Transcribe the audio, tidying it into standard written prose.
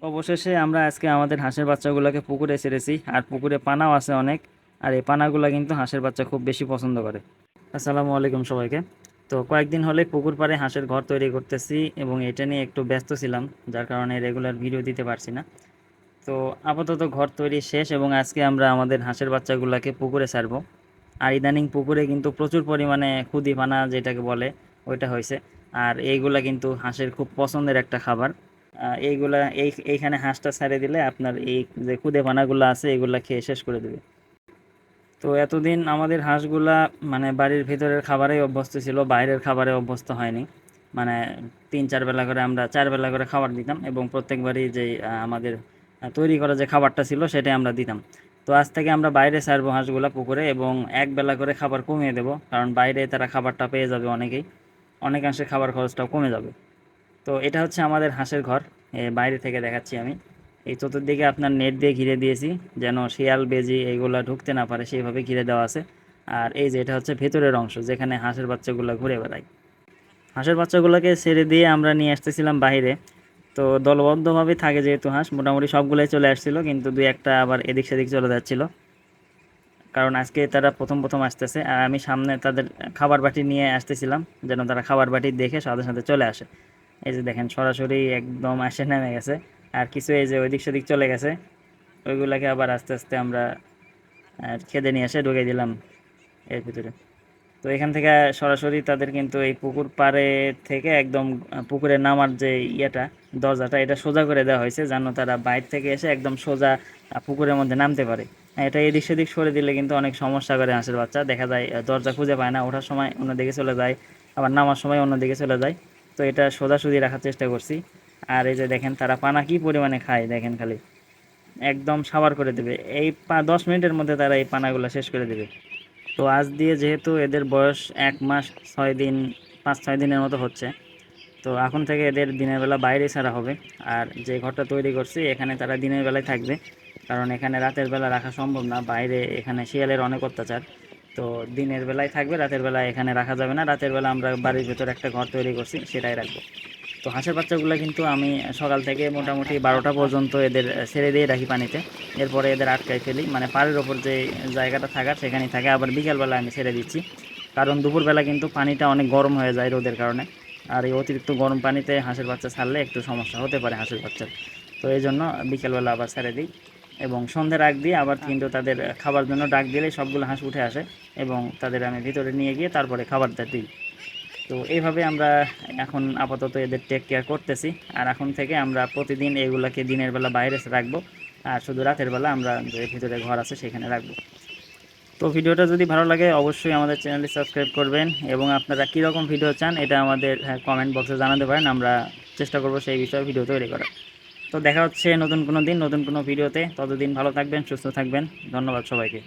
তো অবশেষে আমরা আজকে আমাদের হাঁসের বাচ্চাগুলোকে পুকুরে ছেড়েছি, আর পুকুরে পানাও আছে অনেক। আর এই পানাগুলো কিন্তু হাঁসের বাচ্চা খুব বেশি পছন্দ করে। আসসালামু আলাইকুম সবাইকে। তো কয়েকদিন হলে পুকুর পাড়ে হাঁসের ঘর তৈরি করতেছি এবং এটা নিয়ে একটু ব্যস্ত ছিলাম, যার কারণে রেগুলার ভিডিও দিতে পারছি না। তো আপাতত ঘর তৈরি শেষ এবং আজকে আমরা আমাদের হাঁসের বাচ্চাগুলোকে পুকুরে ছাড়বো। আর ইদানিং পুকুরে কিন্তু প্রচুর পরিমাণে খুদি পানা যেটাকে বলে ওইটা হয়েছে। আর এইগুলা কিন্তু হাঁসের খুব পছন্দের একটা খাবার। এইগুলা এইখানে হাঁসটা ছেড়ে দিলে আপনার এই যে খুদে পানাগুলো আছে এগুলা খেয়ে শেষ করে দেবে। তো এতদিন আমাদের হাঁসগুলা মানে বাড়ির ভিতরের খাবারেই অভ্যস্ত ছিল, বাইরের খাবারে অভ্যস্ত হয়নি। মানে 3-4 বেলা করে আমরা 4 বেলা করে খাবার দিতাম এবং প্রত্যেকবারই যে আমাদের তৈরি করা যে খাবারটা ছিল সেটাই আমরা দিতাম। তো আজ থেকে আমরা বাইরে ছাড়বো হাঁসগুলা পুকুরে এবং 1 বেলা করে খাবার কমিয়ে দেবো, কারণ বাইরে তারা খাবারটা পেয়ে যাবে অনেকেই, অনেকাংশে খাবার খরচটাও কমে যাবে। তো এটা হচ্ছে আমাদের হাঁসের ঘর। বাইরে থেকে দেখাচ্ছি আমি। এই চতুর্দিকে আপনার নেট দিয়ে ঘিরে দিয়েছি, যেন শিয়াল বেজি এইগুলা ঢুকতে না পারে সেইভাবে ঘিরে দেওয়া আছে। আর এই যে এটা হচ্ছে ভেতরের অংশ যেখানে হাঁসের বাচ্চাগুলো ঘুরে বেড়ায়। হাঁসের বাচ্চাগুলোকে ছেড়ে দিয়ে আমরা নিয়ে আসতেছিলাম বাইরে। তো দলবদ্ধভাবে থাকে যেহেতু হাঁস মোটামুটি সবগুলোই চলে আসছিল, কিন্তু দুই একটা আবার এদিক সেদিক চলে যাচ্ছিল, কারণ আজকে তারা প্রথম প্রথম আসতেছে। আর আমি সামনে তাদের খাবার বাটি নিয়ে আসতেছিলাম, যেন তারা খাবার বাটি দেখে সাথে সাথে চলে আসে। এই যে দেখেন সরাসরি একদম আসে নেমে গেছে। আর কিছু এই যে ওইদিক সেদিক চলে গেছে, ওইগুলাকে আবার আস্তে আস্তে আমরা খেদে নিয়ে এসে ঢুকে দিলাম এর ভিতরে। তো এখান থেকে সরাসরি তাদের কিন্তু এই পুকুর পাড়ে থেকে একদম পুকুরে নামার যে ইয়েটা, দরজাটা, এটা সোজা করে দেওয়া হয়েছে যেন তারা বাইরে থেকে এসে একদম সোজা পুকুরের মধ্যে নামতে পারে। এটা এদিক সেদিক সরে দিলে কিন্তু অনেক সমস্যা করে হাঁসের বাচ্চা, দেখা যায় দরজা খুঁজে পায় না, ওঠার সময় অন্যদিকে চলে যায়, আবার নামার সময় অন্যদিকে চলে যায়। তো এটা সোজাসুজি রাখার চেষ্টা করছি। আর এই যে দেখেন তারা পানা কি পরিমাণে খায়, দেখেন খালি একদম সাবার করে দেবে। এই 10 মিনিটের মধ্যে তারা এই পানাগুলো শেষ করে দেবে। তো আজ দিয়ে যেহেতু এদের বয়স 1 মাস 6 দিন, 5-6 দিনের মতো হচ্ছে, তো এখন থেকে এদের দিনের বেলা বাইরে ছাড়া হবে। আর যে ঘরটা তৈরি করছি এখানে তারা দিনের বেলায় থাকবে, কারণ এখানে রাতের বেলা রাখা সম্ভব না, বাইরে এখানে শিয়ালের অনেক অত্যাচার। তো দিনের বেলায় থাকবে, রাতের বেলা এখানে রাখা যাবে না। রাতের বেলা আমরা বাড়ির ভেতরে একটা ঘর তৈরি করছি, সেটাই রাখবো। তো হাঁসের বাচ্চাগুলো কিন্তু আমি সকাল থেকে মোটামুটি 12টা পর্যন্ত এদের ছেড়ে দিয়ে রাখি পানিতে। এরপরে এদের আটকায় ফেলি, মানে পাড়ের ওপর যে জায়গাটা থাকার সেখানেই থাকে। আবার বিকালবেলা আমি ছেড়ে দিচ্ছি, কারণ দুপুরবেলা কিন্তু পানিটা অনেক গরম হয়ে যায় রোদের কারণে। আর এই অতিরিক্ত গরম পানিতে হাঁসের বাচ্চা ছাড়লে একটু সমস্যা হতে পারে হাঁসের বাচ্চার। তো এই জন্য বিকেলবেলা আবার ছেড়ে দিই এবং সন্ধ্যার আগ দিয়ে আবার কিন্তু তাদের খাবার জন্য ডাক দিলেই সবগুলো হাঁস উঠে আসে এবং তাদের আমি ভিতরে নিয়ে গিয়ে তারপরে খাবারটা দিই। তো এইভাবে আমরা এখন আপাতত এদের টেক কেয়ার করতেছি। আর এখন থেকে আমরা প্রতিদিন এগুলাকে দিনের বেলা বাইরে রাখবো, আর শুধু রাতের বেলা আমরা যে ভিতরে ঘর আছে সেখানে রাখবো। তো ভিডিওটা যদি ভালো লাগে অবশ্যই আমাদের চ্যানেলটি সাবস্ক্রাইব করবেন এবং আপনারা কীরকম ভিডিও চান এটা আমাদের কমেন্ট বক্সে জানাতে পারেন, আমরা চেষ্টা করব সেই বিষয়ে ভিডিও তৈরি করার। তো দেখা হচ্ছে নতুন কোনো দিন নতুন কোনো ভিডিওতে, ততদিন ভালো থাকবেন, সুস্থ থাকবেন। ধন্যবাদ সবাইকে।